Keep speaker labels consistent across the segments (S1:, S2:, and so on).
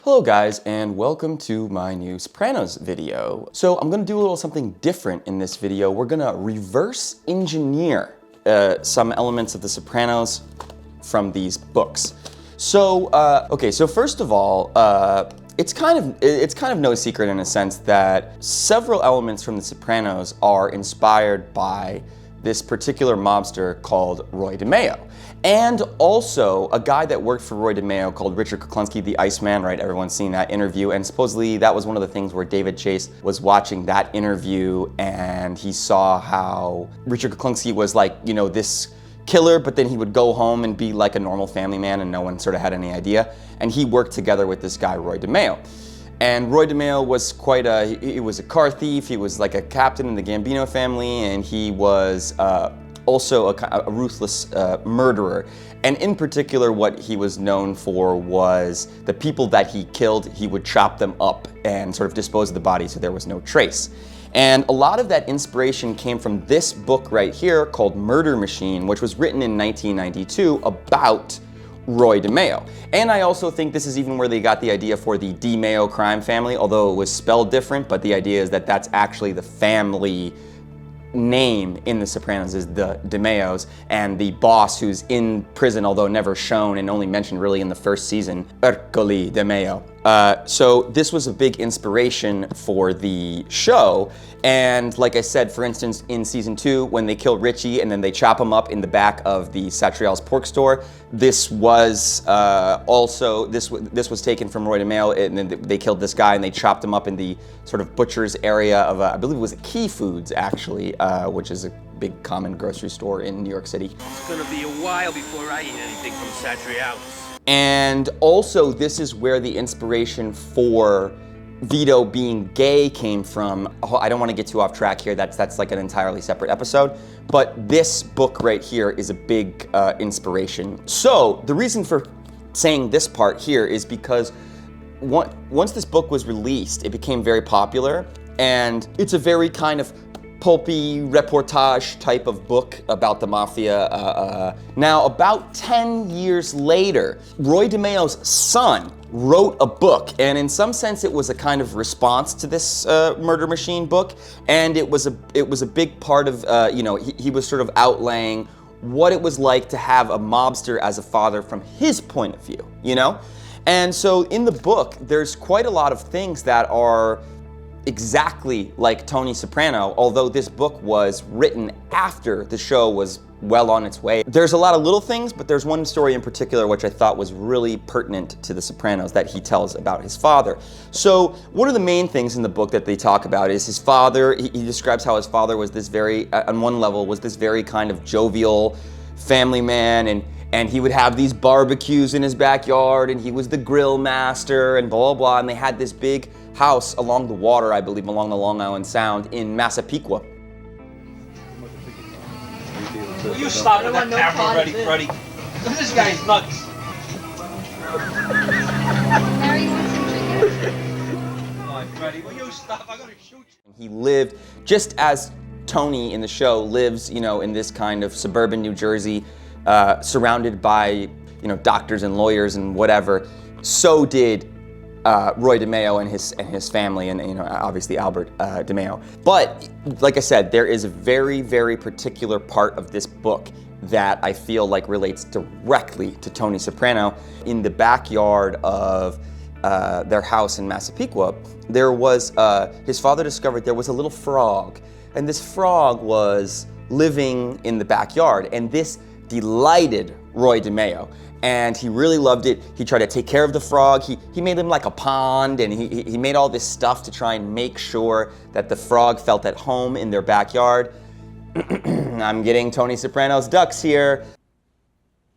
S1: Hello guys, and welcome to my new Sopranos video. So I'm gonna do a little something different in this video. We're gonna reverse engineer some elements of the Sopranos from these books. So, so first of all, it's kind of no secret in a sense that several elements from the Sopranos are inspired by this particular mobster called Roy DeMeo. And also a guy that worked for Roy DeMeo called Richard Kuklinski, the Iceman, right? Everyone's seen that interview. And supposedly that was one of the things where David Chase was watching that interview and he saw how Richard Kuklinski was like, you know, this killer, but then he would go home and be like a normal family man and no one sort of had any idea. And he worked together with this guy, Roy DeMeo. And Roy DeMeo was he was a car thief, he was like a captain in the Gambino family, and he was also a ruthless murderer. And in particular, what he was known for was the people that he killed, he would chop them up and sort of dispose of the body so there was no trace. And a lot of that inspiration came from this book right here called Murder Machine, which was written in 1992 about Roy DeMeo. And I also think this is even where they got the idea for the DeMeo crime family, although it was spelled different, but the idea is that that's actually the family name in The Sopranos is the DeMeos, and the boss who's in prison, although never shown and only mentioned really in the first season, Ercole DeMeo. So this was a big inspiration for the show, and like I said, for instance, in season 2, when they kill Richie and then they chop him up in the back of the Satriale's pork store, this was this was taken from Roy DeMeo, and then they killed this guy and they chopped him up in the sort of butcher's area of, I believe it was Key Foods actually, which is a big common grocery store in New York City.
S2: It's gonna be a while before I eat anything from Satriale's.
S1: And also, this is where the inspiration for Vito being gay came from. Oh, I don't want to get too off track here. That's like an entirely separate episode. But this book right here is a big inspiration. So the reason for saying this part here is because once this book was released, it became very popular, and it's a very kind of pulpy reportage type of book about the mafia. Now, about 10 years later, Roy DeMeo's son wrote a book, and in some sense it was a kind of response to this Murder Machine book, and it was a big part of, he was sort of outlaying what it was like to have a mobster as a father from his point of view, you know? And so in the book, there's quite a lot of things that are exactly like Tony Soprano, although this book was written after the show was well on its way. There's a lot of little things, but there's one story in particular which I thought was really pertinent to The Sopranos that he tells about his father. So one of the main things in the book that they talk about is his father. He describes how his father was this very, on one level, was this very kind of jovial family man, and he would have these barbecues in his backyard, and he was the grill master, and blah, blah, blah, and they had this big house along the water, I believe, along the Long Island Sound in Massapequa.
S2: Will you stop with that camera ready, Freddy? This guy's nuts.
S3: Harry, you want some chicken?
S2: Come on, Freddy, will you stop? I'm gonna shoot you.
S1: He lived just as Tony in the show lives, you know, in this kind of suburban New Jersey, surrounded by, you know, doctors and lawyers and whatever. So did Roy DeMeo and his family, and, you know, obviously Albert DeMeo. But like I said, there is a very, very particular part of this book that I feel like relates directly to Tony Soprano. In the backyard of their house in Massapequa, there was his father discovered there was a little frog, and this frog was living in the backyard, and this delighted Roy DeMeo. And he really loved it. He tried to take care of the frog. He made him like a pond, and he made all this stuff to try and make sure that the frog felt at home in their backyard. I'm getting Tony Soprano's ducks here.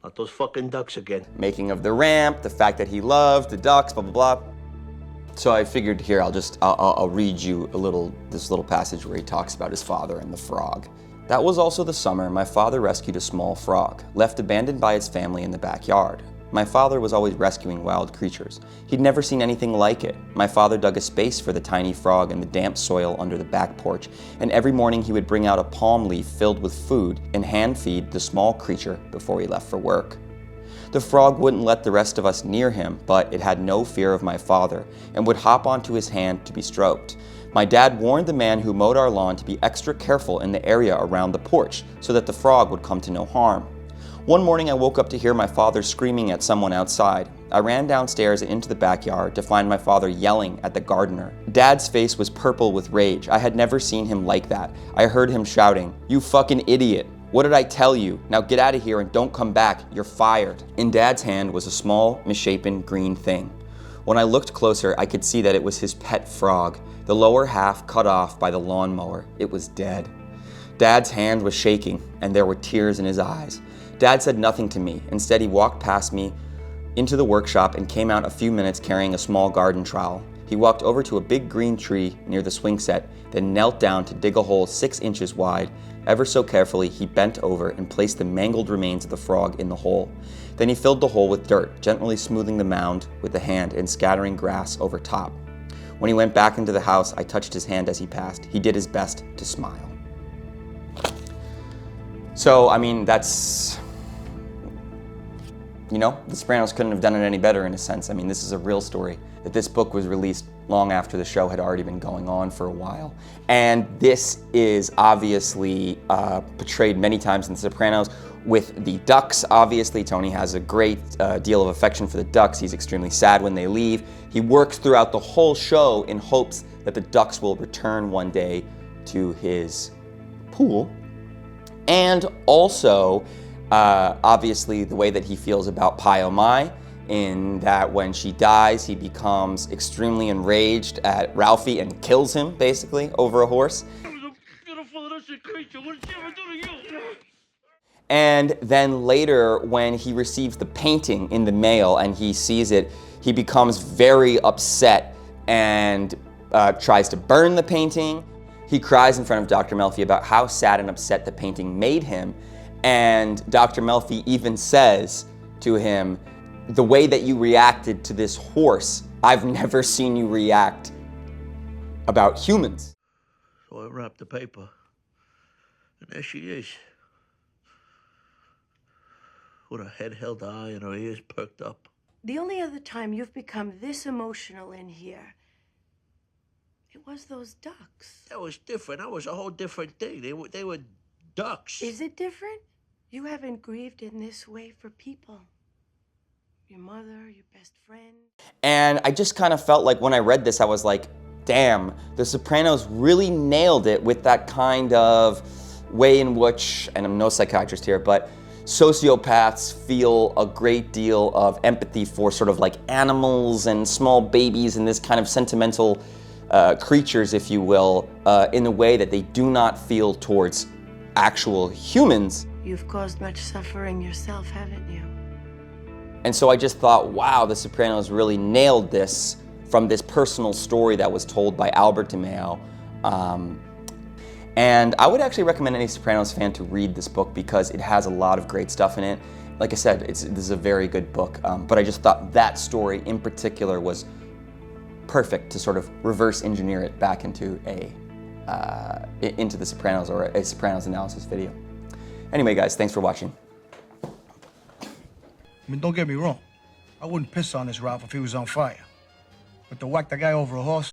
S4: Not those fucking ducks again.
S1: Making of the ramp, the fact that he loved the ducks, blah, blah, blah. So I figured here, I'll read you this little passage where he talks about his father and the frog. That was also the summer my father rescued a small frog, left abandoned by its family in the backyard. My father was always rescuing wild creatures. He'd never seen anything like it. My father dug a space for the tiny frog in the damp soil under the back porch, and every morning he would bring out a palm leaf filled with food and hand feed the small creature before he left for work. The frog wouldn't let the rest of us near him, but it had no fear of my father and would hop onto his hand to be stroked. My dad warned the man who mowed our lawn to be extra careful in the area around the porch so that the frog would come to no harm. One morning I woke up to hear my father screaming at someone outside. I ran downstairs and into the backyard to find my father yelling at the gardener. Dad's face was purple with rage. I had never seen him like that. I heard him shouting, "You fucking idiot. What did I tell you? Now get out of here and don't come back. You're fired." In Dad's hand was a small, misshapen green thing. When I looked closer, I could see that it was his pet frog, the lower half cut off by the lawnmower. It was dead. Dad's hand was shaking, and there were tears in his eyes. Dad said nothing to me. Instead, he walked past me into the workshop and came out a few minutes carrying a small garden trowel. He walked over to a big green tree near the swing set, then knelt down to dig a hole 6 inches wide. Ever so carefully, he bent over and placed the mangled remains of the frog in the hole. Then he filled the hole with dirt, gently smoothing the mound with the hand and scattering grass over top. When he went back into the house, I touched his hand as he passed. He did his best to smile. So, I mean, that's, you know, The Sopranos couldn't have done it any better in a sense. I mean, this is a real story. That this book was released long after the show had already been going on for a while. And this is obviously portrayed many times in The Sopranos with the ducks. Obviously, Tony has a great deal of affection for the ducks. He's extremely sad when they leave. He works throughout the whole show in hopes that the ducks will return one day to his pool. And also, obviously, the way that he feels about Pio Mai, in that when she dies, he becomes extremely enraged at Ralphie and kills him, basically, over a horse. And then later, when he receives the painting in the mail and he sees it, he becomes very upset and tries to burn the painting. He cries in front of Dr. Melfi about how sad and upset the painting made him. And Dr. Melfi even says to him, "The way that you reacted to this horse, I've never seen you react about humans."
S4: So I wrapped the paper, and there she is, with her head held high and her ears perked up.
S5: The only other time you've become this emotional in here, it was those ducks.
S4: That was different. That was a whole different thing. They were ducks.
S5: Is it different? You haven't grieved in this way for people. Your mother, your best friend.
S1: And I just kind of felt like when I read this, I was like, damn, The Sopranos really nailed it with that kind of way in which, and I'm no psychiatrist here, but sociopaths feel a great deal of empathy for sort of like animals and small babies and this kind of sentimental creatures, if you will, in a way that they do not feel towards actual humans.
S5: You've caused much suffering yourself, haven't you?
S1: And so I just thought, wow, The Sopranos really nailed this from this personal story that was told by Albert DeMeo. And I would actually recommend any Sopranos fan to read this book because it has a lot of great stuff in it. Like I said, this is a very good book, but I just thought that story in particular was perfect to sort of reverse engineer it back into The Sopranos or a Sopranos analysis video. Anyway, guys, thanks for watching.
S6: I mean, don't get me wrong. I wouldn't piss on this Ralph if he was on fire. But to whack the guy over a horse,